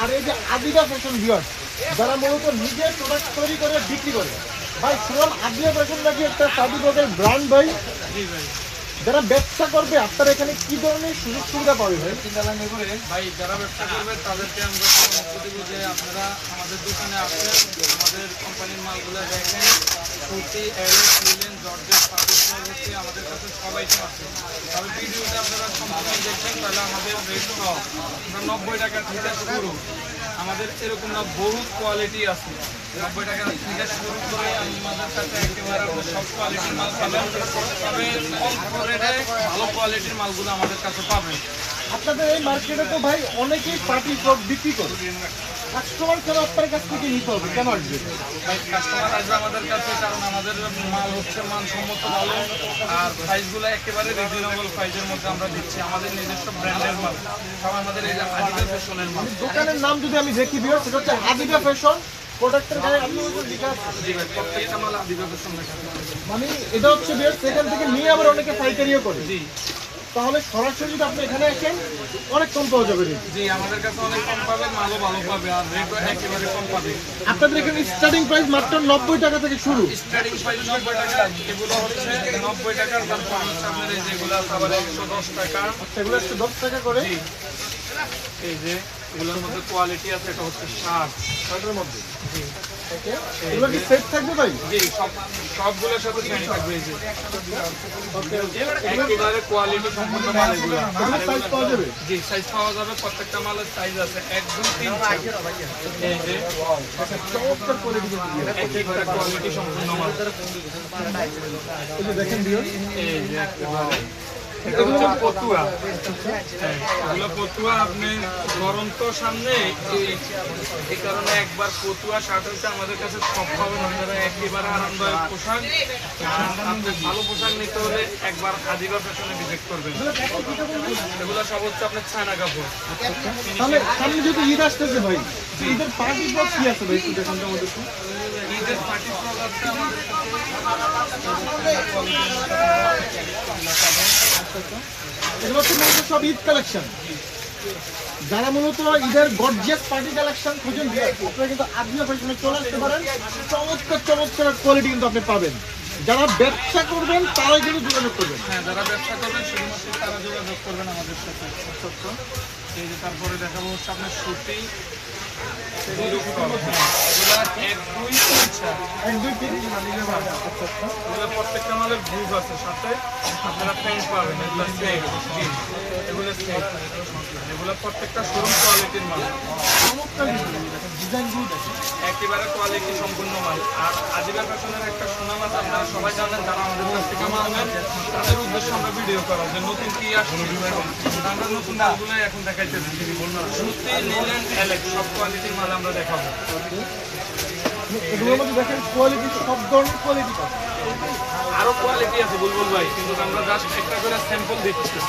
আর এই যে Adiba fashion viewers যারা মূলত নিজে প্রোডাক্ট তৈরি করে বিক্রি করে, ভাই শুনলাম আদিবা ফ্যাশন নাকি একটা সার্টিফিকেটের ব্র্যান্ড ভাই। জি ভাই। যারা ব্যবসা করবে আপনারা এখানে কি ধরনের সুযোগ সুবিধা পাবে ভাই? ভাই যারা ব্যবসা করবে তাদেরকে আমরা পরামর্শ দেবো যে আপনারা আমাদের দোকানে আসেন, আমাদের কোম্পানির মালগুলো দেখেন। সুতি, এলেক্স, লিলেন, জর্জেট, পাকিস্তান হচ্ছে আমাদের কাছে সবাই আছে। তবে ভিডিওটা আপনারা সম্পূর্ণ দেখবেন তাহলে আমাদের রেট সহ আমরা 90 টাকা থেকে শুরু। আমাদের এরকম না বহুত কোয়ালিটি আছে, 90 টাকা থেকে শুরু করে আমাদের কাছে একেবারে সব কোয়ালিটির মাল পাবেন। তবে অল্প রেটে ভালো কোয়ালিটির মালগুলো আমাদের কাছে পাবেন। আপনাদের এই মার্কেটে তো ভাই অনেকেই পার্টি ফ্রক বিক্রি করে, কাস্টমার কেন আপনার কাছ থেকে নিতে হবে, কেন আসবে? ভাই কাস্টমার আসবে আমাদের কাছে কারণ আমাদের মাল হচ্ছে মানসম্মত ভালো, আর প্রাইসগুলো একেবারে রিজনেবল প্রাইসের মধ্যে আমরা দিচ্ছি। আমাদের নিজস্ব ব্র্যান্ডের মাল, সব আমাদের এই যে আদিবা ফ্যাশনের মাল। দোকানের নাম যদি আমি দেখি ভিউয়ার্স, সেটা হচ্ছে আদিবা ফ্যাশন। প্রোডাক্টের গায়ে আপনি লেখা আছে। জি ভাই, প্রত্যেকটা মাল আদিবা ফ্যাশন লেখা আছে। মানে এটা হচ্ছে ভিউয়ার্স সেখান থেকে নিয়ে আবার অনেকে পাইকারিও করে। জি তাহলে সরাসরি যদি আপনি এখানে আসেন অনেক কম পাওয়া যাবে রেট। জি, আমাদের কাছে অনেক কম পাবে, মালও ভালো পাবে, আর রেটও একেবারে কম পাবে। আপনাদের এখানে স্টার্টিং প্রাইস মাত্র 90 টাকা থেকে শুরু। স্টার্টিং প্রাইস 90 টাকা, এগুলো হচ্ছে 90 টাকার, তারপর হচ্ছে আপনার এই যেগুলো আবার 110 টাকা। সেগুলো 110 টাকা করে। জি, এই যে এগুলোর মধ্যে কোয়ালিটি আছে, এটা হচ্ছে 60 মধ্যে। জি এগুলো কি সেট থাকবে ভাই? জি, সবগুলোর সাথে চেঞ্জ থাকবে। এই যে একেবারে কোয়ালিটি সম্পূর্ণ মাল এগুলো। এগুলো সাইজ পাওয়া যাবে? জি, সাইজ পাওয়া যাবে, প্রত্যেকটা মালের সাইজ আছে 1 2 3 4। এই যে চমৎকার কোয়ালিটি একেবারে কোয়ালিটি সম্পূর্ণ মাল। এই যে দেখেন ভিউয়ার্স, এই যে একেবারে এটা হচ্ছে পতুয়া। হ্যাঁ, এগুলো পতুয়া। আপনি গরম তো সামনে, এই কারণে একবার পতুয়া শার্ট হচ্ছে আমাদের কাছে সব পাবেন। আপনারা একেবারে আরামদায়ক পোশাক। আপনি ভালো পোশাক নিতে হলে একবার আদিবা ফ্যাশনে ভিজিট করবেন। এগুলো সব হচ্ছে আপনার চায়না কাপড়। তাহলে সামনে যদি ঈদ আসতেছে ভাই, ঈদের পার্টি বক্স কি আছে ভাই? একটু দেখান তো আমাদের। ঈদের পার্টি ফ্রক আছে আমাদের এগুলো হচ্ছে মূলত সব ঈদ কালেকশন। যারা মূলত ঈদের গর্জিয়াস পার্টি কালেকশন খুঁজেন আপনারা কিন্তু আদিবা ফ্যাশনে চলে আসতে পারেন। চমৎকার চমৎকার কোয়ালিটি কিন্তু আপনি পাবেন। যারা ব্যবসা করবেন তারাই কিন্তু যোগাযোগ করবেন। হ্যাঁ, যারা ব্যবসা করবেন শুধুমাত্র তারা যোগাযোগ করবেন আমাদের সাথে। এই যে তারপরে দেখাবো হচ্ছে আপনার সুতি, এগুলো 1 2 3 4। এগুলো প্রত্যেকটা মালের গ্রুপ আছে, সাথে আপনারা প্যান্ট পাবেন। এগুলো সেট, জি এগুলো সেট। এগুলো প্রত্যেকটা শোরুম কোয়ালিটির মাল, একেবারে কোয়ালিটি সম্পূর্ণ মাল। আর আদিবা ফ্যাশনের একটা সুনাম আছে, আপনারা সবাই জানেন। যারা আমাদের কাছ থেকে মাল নেন তাদের উদ্দেশ্যে আমরা ভিডিও করা যে নতুন কি আসছে, আমরা নতুন মালগুলো এখন দেখাইতেছি। সুতি, লিলেন, এলেক্স সব কোয়ালিটির মাল আমরা দেখাবো। এগুলোর মধ্যে দেখেন কোয়ালিটি, সব ধরনের কোয়ালিটি পাবেন। আরো কোয়ালিটি আছে বুলবুল ভাই, কিন্তু আমরা জাস্ট একটা করে স্যাম্পল দিচ্ছি।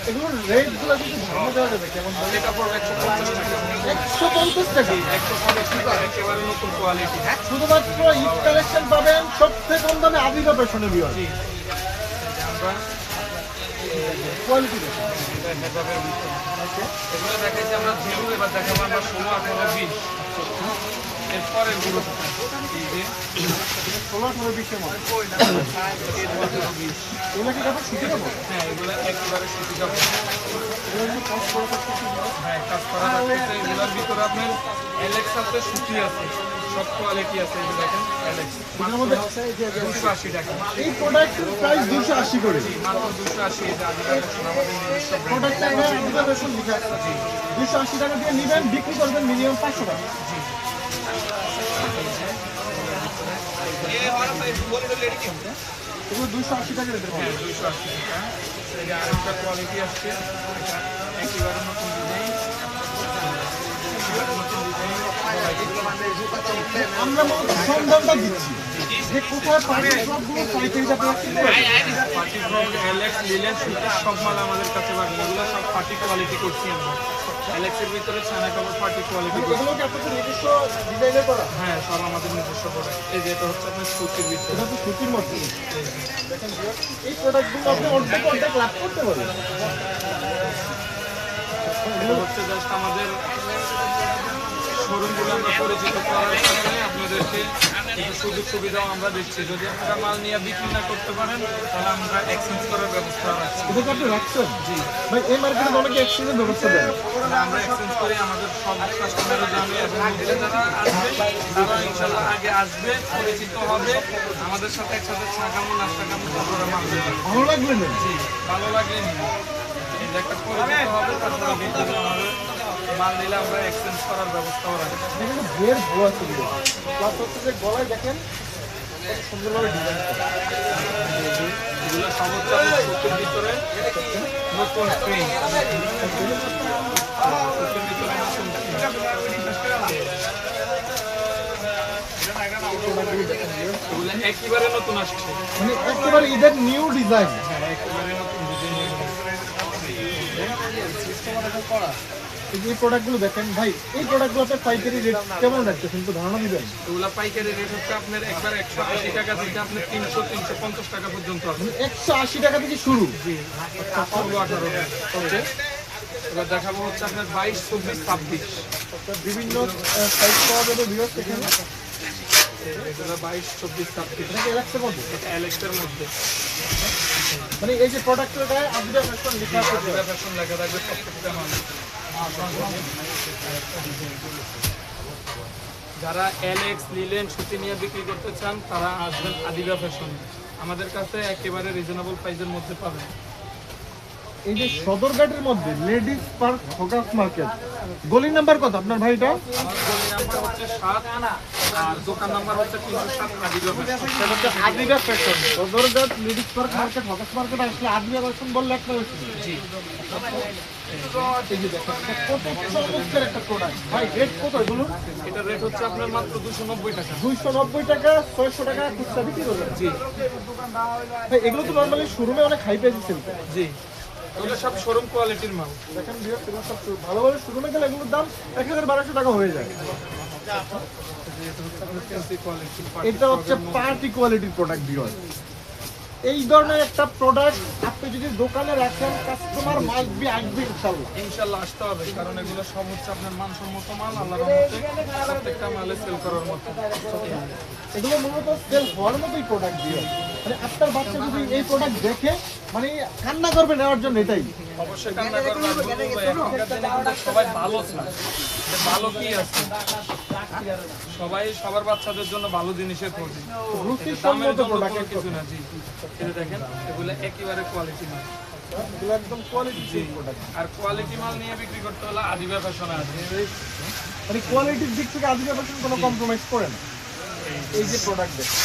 এগুলোর রেটগুলো যদি ধারণা দেওয়া যাবে কেমন? এটা পড়বে 150 টাকা। 150 টাকা। 150 টাকা, একেবারে নতুন কোয়ালিটি। শুধুমাত্র ঈদ কালেকশন পাবেন সবথেকে কম দামে আদিবা ফ্যাশনে ভিউয়ার। জি, আমরা কোয়ালিটি দেখেন। এগুলো দেখাইছি আমরা জিরো, এবার দেখাবো আমরা 16 18 20। এরপরে গুলো এই যে 16 18 20 এর মধ্যে। এগুলো কি কাপড় সুতি কাপড়? হ্যাঁ, এগুলো একেবারে সুতি কাপড়। এগুলো কিন্তু কাজ করা থাকতেছে। হ্যাঁ, কাজ করা থাকতেছে। এগুলোর ভিতরে আপনার এলেক্স আছে, সুতি আছে, সব কোয়ালিটি আছে। এই যে দেখেন এলেক্স, এগুলোর মধ্যে 280 টাকা। এই প্রোডাক্টের প্রাইস 280 করে। মাত্র 280। এটা আদিবা ফ্যাশন, আমাদের নিজস্ব ব্র্যান্ড। প্রোডাক্টটা এখানে আদিবা ফ্যাশন লেখা আছে। 280 টাকা দিয়ে নেবেন, বিক্রি করবেন মিনিমাম 500 টাকা। এগুলো 280 টাকা রেটের হ্যাঁ, 280 টাকা। এই যে আরেকটা কোয়ালিটি আসছে, একেবারে নতুন ডিজাইন। আমরা সন্ধানটা দিচ্ছি যে কোথায় পার্টি সবগুলো পাইকারিটা পাচ্ছি। পার্টি ফ্রক, এলেক্স, লিলেন, সুতি সব মাল আমাদের কাছে পাবেন। এগুলো সব পার্টি কোয়ালিটি করছি আমরা। এলেক্সের ভিতরে চায়না কাপড় পার্টি কোয়ালিটি করছি। এগুলো কি আপনাদের নিজস্ব ডিজাইনের করা? হ্যাঁ, সব আমাদের নিজস্ব প্রোডাক্ট। এই যে এটা হচ্ছে আপনার সুতির ভিতরে। এটা তো সুতির মধ্যে। দেখেন এই প্রোডাক্টগুলো আপনি অর্ধেক লাভ করতে পারবেন। এটা হচ্ছে জাস্ট আমাদের শোরুমগুলো আমরা পরিচিত করার কারণে আপনাদেরকে কিছু সুযোগ সুবিধাও আমরা দিচ্ছি। যদি আপনারা মাল নিয়ে বিক্রি না করতে পারেন তাহলে আমরা এক্সচেঞ্জ করার ব্যবস্থা রাখছি। এটা কি আপনি রাখছেন? জি ভাই এই মার্কেটে অনেকে এক্সচেঞ্জের ব্যবস্থা দেন। আমরা এক্সচেঞ্জ করি, আমাদের সব কাস্টমাররা জানে এবং নিজে যারা আসবে তারা ইনশাল্লাহ আগে আসবে, পরিচিত হবে, আমাদের সাথে একসাথে চা খামো, নাস্তা খামো, তারপরে মাল দেবে। ভালো লাগবে না? জি, ভালো লাগলে নিবে। এই যে একটা পরিচিত হবে, তারপরে ভিতরে আমাদের মাল নিলে আমরা এক্সচেঞ্জ করার ব্যবস্থাও রাখি। এখানে বের ভুয়া ছিল, প্লাস হচ্ছে যে গলায় দেখেন কত সুন্দরভাবে ডিজাইন করা। এগুলো সমস্ত সুতির ভিতরে নতুন প্রিন্ট, সুতির ভিতরে নতুন এগুলো একেবারে নতুন আসছে। মানে একেবারে ঈদের নিউ ডিজাইন। হ্যাঁ, একেবারে নতুন ডিজাইন। এই প্রোডাক্টগুলো দেখেন ভাই, এই প্রোডাক্টগুলো আপনার পাইকারি রেট কেমন রাখতেছেন একটু ধারণা দিবেন? এগুলো পাইকারি রেট হচ্ছে আপনার একবার 180 টাকা থেকে আপনার 300-350 টাকা পর্যন্ত আছে। 180 টাকা থেকে শুরু। জি, 18 ওকে। এবার দেখাবো হচ্ছে আপনার 22, 24, 26। বিভিন্ন সাইজ পাওয়া যাবে ভিউয়ার্স এখানে। এগুলো 22, 24, 26 এটা কি এলাক্সের মধ্যে? অ্যালেক্সের মধ্যে। মানে এই যে প্রোডাক্টের গায়ে আদিদা ফ্যাশন লেখা আছে। আদিবা ফ্যাশন লেখা থাকবে প্রত্যেকটা মাল। যারা অ্যালেক্স, লিলেন, সুতি নিয়ে বিক্রি করতে চান তারা আসবেন আদিবা ফ্যাশন। আমাদের কাছে একেবারে রিজনেবল প্রাইসের মধ্যে পাবেন। এই যে সদরঘাটের মধ্যে লেডিস পার্ক ফোকাস মার্কেট, গলি নাম্বার কত আপনার ভাইটা? আমার গলি নাম্বার হচ্ছে 7 আর দোকান নাম্বার হচ্ছে 307 আদিবা ফ্যাশন। সেটা হচ্ছে Adiba fashion. Sadarghat ladies park market focus market আসলে আদিবা ফ্যাশন বললে একটা হচ্ছে। জি, এই যে দেখেন এটা কত চমৎকার একটা প্রোডাক্ট ভাই। রেট কত এগুলো? এটার রেট হচ্ছে আপনার মাত্র 290 টাকা। 290 টাকা, 600 টাকা খুচরা বিক্রি করবেন। জি ভাই এগুলো তো নরমালি শোরুমে অনেক হাই প্রাইসে সেল করে। জি, এগুলো সব শোরুম কোয়ালিটির মাল। দেখেন ভিউয়ার্স এগুলো সব ভালোভাবে শোরুমে গেলে এগুলোর দাম 1200 টাকা হয়ে যায়। এটা হচ্ছে পার্টি কোয়ালিটির প্রোডাক্ট ভিউয়ার্স। এই ধরনের একটা প্রোডাক্ট আপনি যদি দোকানে রাখেন কাস্টমার মাস্ট বি আসবে ইনশাআল্লাহ। ইনশাআল্লাহ আসতে হবে, কারণ এগুলো সব হচ্ছে আপনার মানসম্মত মাল। আল্লাহর রহমতে প্রত্যেকটা মালে সেল করার মতো। এগুলো মূলত সেল হওয়ার মতোই প্রোডাক্ট দিয়ে, মানে আপনার বাচ্চা যদি এই প্রোডাক্ট দেখে মানে কান্না করবে নেওয়ার জন্য। এটাই অবশ্যই কান্না করবে। আর বলবো ভাই, এখনকার দিনে কিন্তু সবাই ভালো চায়। যে ভালো কি আছে, সবাই সবার বাচ্চাদের জন্য ভালো জিনিসের খোঁজে। রুচি দামের সম্মত জন্য প্রোডাক্ট কোনো কিছু না। জি, এটা দেখেন এগুলো একেবারে কোয়ালিটি মাল। এগুলো একদম কোয়ালিটি জি, প্রোডাক্ট। আর কোয়ালিটি মাল নিয়ে বিক্রি করতে হলে আদিবা ফ্যাশনে আছে। মানে কোয়ালিটির দিক থেকে আদিবা ফ্যাশন কোনো কম্প্রোমাইজ করে না। এই যে প্রোডাক্ট দেখেন,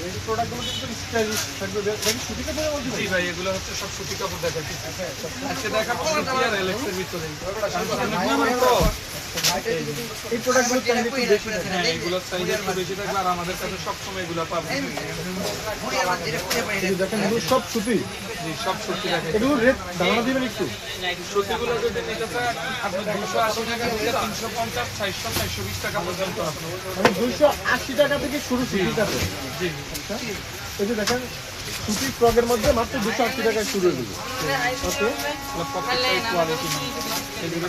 এই প্রোডাক্টগুলো কিন্তু স্টাইলিশ থাকবে। দেখেন সুতি কাপড়ের মধ্যে জি ভাই, এগুলো হচ্ছে সব সুতি কাপড় দেখাচ্ছি। আজকে দেখাবো সুতি আর এলেক্সের ভিতরে। এই প্রোডাক্টগুলো চাইলে একটু বেশি থাকে। হ্যাঁ, এগুলোর সাইজ একটু বেশি থাকবে আর আমাদের কাছে সবসময় এগুলো পাবেন। এই যে দেখেন এগুলো সব সুতি। জি, সব সুতি দেখেন। এগুলো রেট ধারণা দিবেন একটু? সুতিগুলো যদি নিতে চান আপনি 280 টাকা থেকে 350, 400, 420 টাকা পর্যন্ত আছে। মানে 280 টাকা থেকে শুরু সুতি কাপড়। জি, এই যে দেখেন সুতি ফ্রকের মধ্যে মাত্র 280 টাকায় শুরু হয়ে যাবে। ওকে, প্রত্যেকটাই কোয়ালিটি এগুলো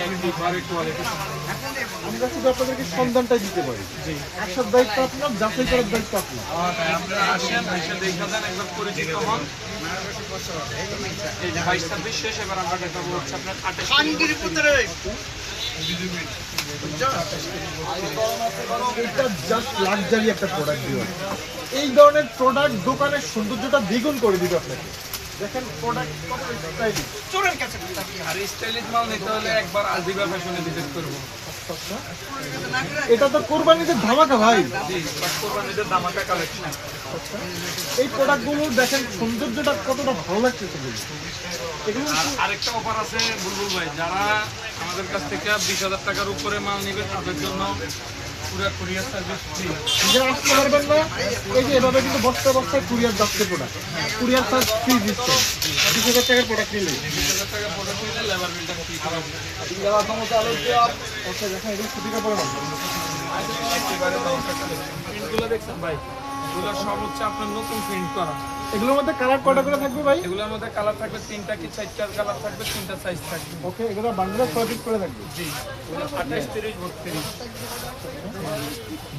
একবারে কোয়ালিটি। আমরা শুধু আপনাদেরকে সন্ধানটাই দিতে পারি। জি, আসার দায়িত্ব আপনার, যাচাই করার দায়িত্ব আপনার। আপনারা আসেন, এসে দেখা দেন, একবার পরিচিত হন। এই যে 22, 26 শেষ, এবার আমরা দেখাবো হচ্ছে আপনার 28। এটা জাস্ট লাক্সারি একটা প্রোডাক্ট দিও। এই ধরনের প্রোডাক্ট দোকানের সৌন্দর্যটা দ্বিগুণ করে দিবে আপনাকে। দেখেন প্রোডাক্ট কত স্টাইলিশ। আর স্টাইলিশ মাল নিতে হলে একবার আদিবা ফ্যাশনে ভিজিট করবো। এটা তো কোরবানিতে ধামাকা ভাই। জি, কোরবানিদের ধামাকা কালেকশন। এই প্রোডাক্টগুলো দেখেন সৌন্দর্যটা কতটা ভালো লাগছে। এগুলো আর আরেকটা অফার আছে বুলবুল ভাই, যারা আমাদের কাছ থেকে 20,000 টাকার উপরে মাল নেবে তাদের জন্য পুরো কুরিয়ার সার্ভিস ফ্রি। যারা আসতে পারবেন না, এই যে এভাবে কিন্তু বস্তায় বস্তায় কুরিয়ার যাচ্ছে প্রোডাক্ট। কুরিয়ার চার্জ ফ্রি দিচ্ছে 20,000 টাকার প্রোডাক্ট নিলে। 20,000 টাকা প্রোডাক্ট নিলে লেবার বিলটা ফ্রি করা হবে। দেখেন এগুলো সুতি কাপড়ের মধ্যে। একেবারে প্রিন্টগুলো দেখছেন ভাই, এগুলো সব হচ্ছে আপনার নতুন প্রিন্ট করা। এগুলোর মধ্যে কালার কয়টা করে থাকবে ভাই? এগুলোর মধ্যে কালার থাকবে 3টা কি 4টা কালার থাকবে, 3টা সাইজ থাকবে। ওকে, এগুলো বান্ডেলে 6 পিস করে থাকবে। জি, 28, 30, 32।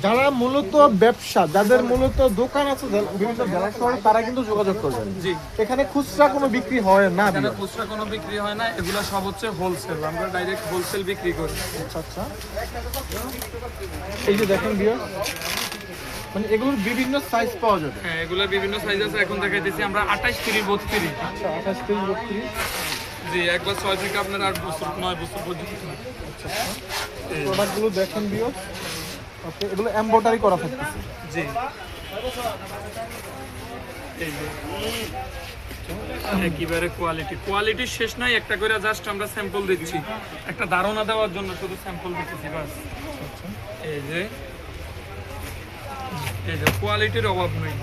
যারা মূলত ব্যবসা, যাদের মূলত দোকান আছে বিভিন্ন জেলা শহরে, তারা কিন্তু যোগাযোগ করবেন। জি, এখানে খুচরা কোনো বিক্রি হয় না। এখানে খুচরা কোনো বিক্রি হয় না, এগুলো সব হচ্ছে হোলসেল, আমরা ডাইরেক্ট হোলসেল বিক্রি করি। আচ্ছা আচ্ছা, এই যে দেখেন বিয়ার, মানে এগুলোর বিভিন্ন সাইজ পাওয়া যাবে। হ্যাঁ, এগুলোর বিভিন্ন সাইজ আছে, এখন দেখাইতেছি আমরা 28, 30, 32। আচ্ছা, 28, 30, 32। জি, একবার 6 থেকে আপনার 8 বছর 9 বছর পর্যন্ত। প্রোডাক্টগুলো দেখেন বিয়ার। ওকে, এগুলো এমব্রয়ডারি করা থাকতেছে। জি, এই যে একেবারে কোয়ালিটি শেষ নাই, একটা করে জাস্ট আমরা স্যাম্পল দিচ্ছি, একটা ধারণা দেওয়ার জন্য শুধু স্যাম্পল দিচ্ছি বাস। এই যে কোয়ালিটির অভাব নেই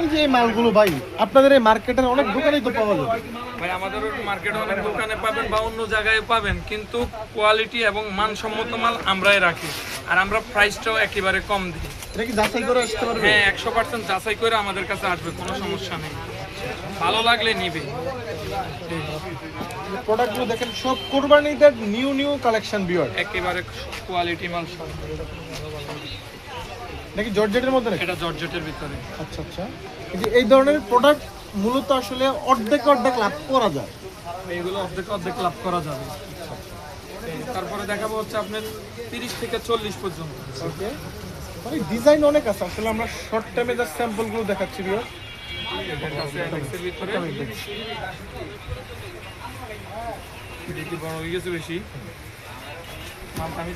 এই যে এই মালগুলো ভাই, আপনাদের এই মার্কেটের অনেক দোকানেই তো পাওয়া যাবে ভাই। আমাদের মার্কেটে অনেক দোকানে পাবেন বা অন্য জায়গায় পাবেন, কিন্তু কোয়ালিটি এবং মানসম্মত মাল আমরাই রাখি, আর আমরা প্রাইসটাও একেবারে কম দিই। এটা কি যাচাই করে আসতে পারবে? হ্যাঁ, 100% যাচাই করে আমাদের কাছে আসবে, কোনো সমস্যা নেই, ভালো লাগলে নিবে। প্রোডাক্টগুলো দেখেন সব কোরবানিদের নিউ কালেকশন বিয়ার। একেবারে কোয়ালিটি মাল সব। নাকি জর্জেটের মধ্যে নাকি? এটা জর্জেটের ভিতরে। আচ্ছা আচ্ছা, এই যে এই ধরনের প্রোডাক্ট মূলত আসলে অর্ধেক লাভ করা যায়। এইগুলো অর্ধেক লাভ করা যাবে। তারপরে দেখাবো হচ্ছে আপনার 30 থেকে 40 পর্যন্ত। ওকে, মানে ডিজাইন অনেক আছে, আসলে আমরা শর্ট টাইমে জাস্ট স্যাম্পলগুলো দেখাচ্ছি বিয়ার। এটা আছে এক্সের ভিতরে, বড় হয়ে গেছে বেশি, মালটা আমি